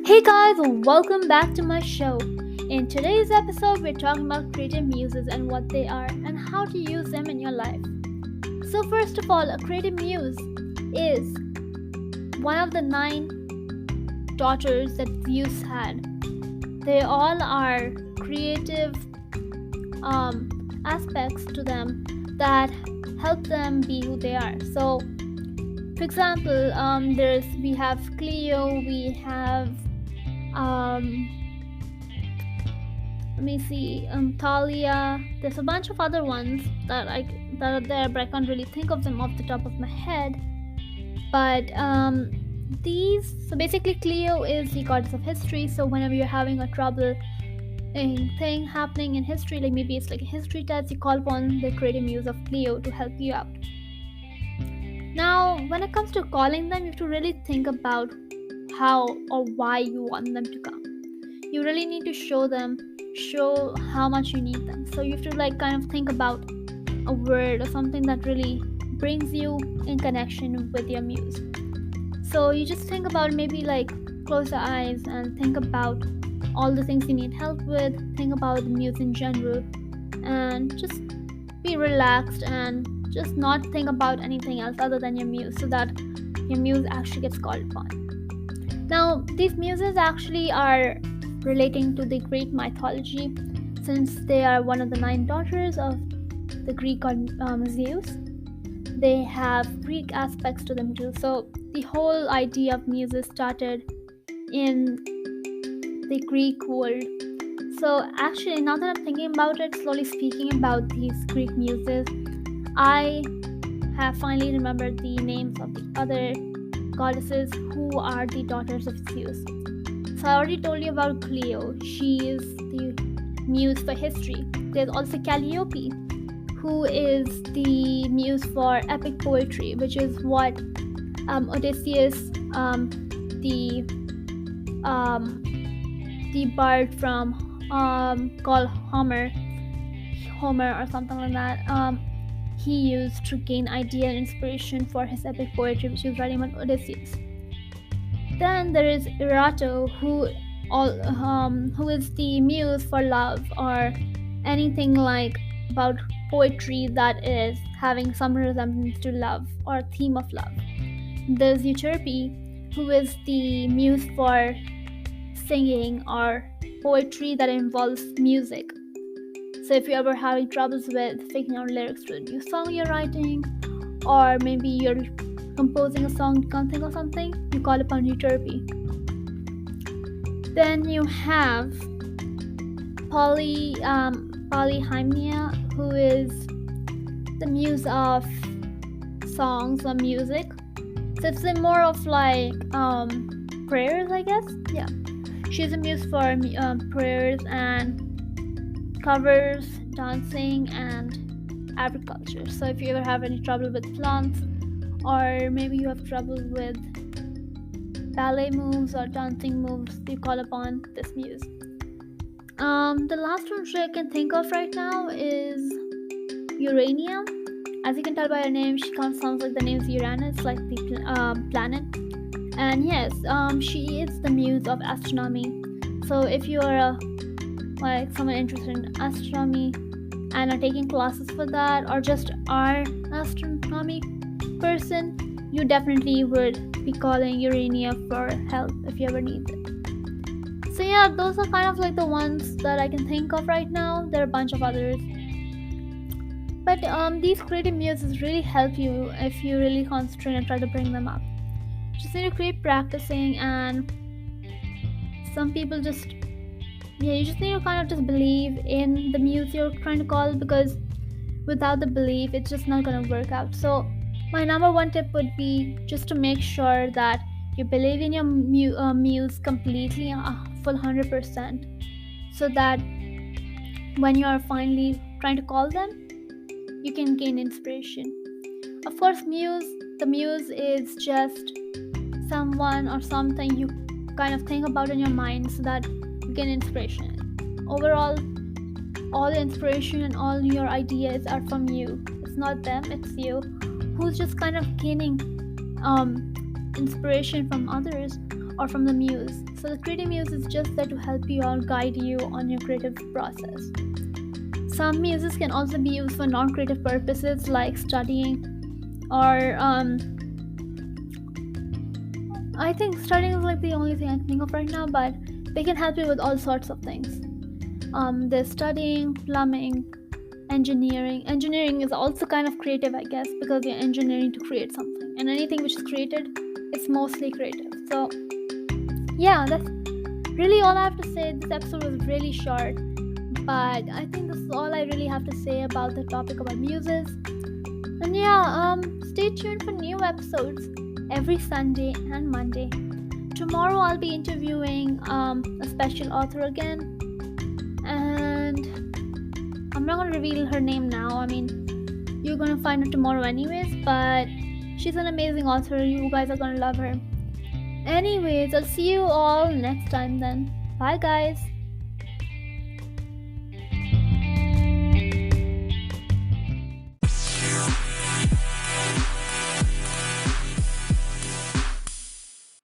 Hey guys, welcome back to my show. In today's episode, we're talking about creative muses and what they are and how to use them in your life. So, first of all, a creative muse is one of the 9 daughters that Zeus had. They all are creative aspects to them that help them be who they are. So, for example, we have Cleo, we have Talia. There's a bunch of other ones that are there, but I can't really think of them off the top of my head. But so basically Cleo is the goddess of history. So whenever you're having a trouble thing happening in history, like maybe it's like a history test, you call upon the creative muse of Cleo to help you out. Now, when it comes to calling them, you have to really think about how or why you want them to come. You really need to show how much you need them. So you have to kind of think about a word or something that really brings you in connection with your muse. So you just think about maybe close your eyes and think about all the things you need help with. Think about the muse in general and just be relaxed and just not think about anything else other than your muse, so that your muse actually gets called upon. Now, these muses actually are relating to the Greek mythology, since they are one of the 9 daughters of the Greek God Zeus. They have Greek aspects to them too. So the whole idea of muses started in the Greek world. So actually, now that I'm thinking about it, slowly speaking about these Greek muses, I have finally remembered the names of the other goddesses who are the daughters of Zeus. So I already told you about Cleo. She is the muse for history. There's also Calliope, who is the muse for epic poetry, which is what Odysseus, the bard from called Homer or something like that, he used to gain idea and inspiration for his epic poetry, which he was writing about Odysseus. Then there is Erato, who is the muse for love, or anything about poetry that is having some resemblance to love or theme of love. There's Euterpe, who is the muse for singing or poetry that involves music. So if you're ever having troubles with figuring out lyrics to a new song you're writing, or maybe you're composing a song, you can't think of something, you call upon Euterpe. Then you have Polyhymnia, who is the muse of songs or music. So it's more of prayers, I guess. Yeah, she's a muse for prayers and covers, dancing, and agriculture. So if you ever have any trouble with plants, or maybe you have trouble with ballet moves or dancing moves, you call upon this muse. The last one I can think of right now is Urania. As you can tell by her name, she kind of sounds like the name Uranus, like the planet. And yes, she is the muse of astronomy. So if you are someone interested in astronomy and are taking classes for that, or just are an astronomy person, you definitely would be calling Urania for help if you ever need it. So yeah, those are kind of the ones that I can think of right now. There are a bunch of others, but these creative muses really help you if you really concentrate and try to bring them up. You just need to keep practicing, and some people you just need to kind of just believe in the muse you're trying to call, because without the belief, it's just not going to work out. So my number one tip would be just to make sure that you believe in your muse completely, full 100%, so that when you are finally trying to call them, you can gain inspiration. Of course, the muse is just someone or something you kind of think about in your mind, so that gain inspiration. Overall, all the inspiration and all your ideas are from you. It's not them, it's you, who's just kind of gaining inspiration from others, or from the muse. So the creative muse is just there to help you or guide you on your creative process. Some muses can also be used for non-creative purposes like studying, or I think studying is like the only thing I can think of right now, but they can help you with all sorts of things. There's studying, plumbing, engineering. Engineering is also kind of creative, I guess, because you're engineering to create something, and anything which is created is mostly creative. So yeah, that's really all I have to say. This episode was really short, but I think this is all I really have to say about the topic about muses. And yeah, stay tuned for new episodes every Sunday and Monday. Tomorrow I'll be interviewing a special author again, and I'm not gonna reveal her name now. I mean, you're gonna find her tomorrow anyways, but she's an amazing author. You guys are gonna love her. Anyways, I'll see you all next time then. Bye guys.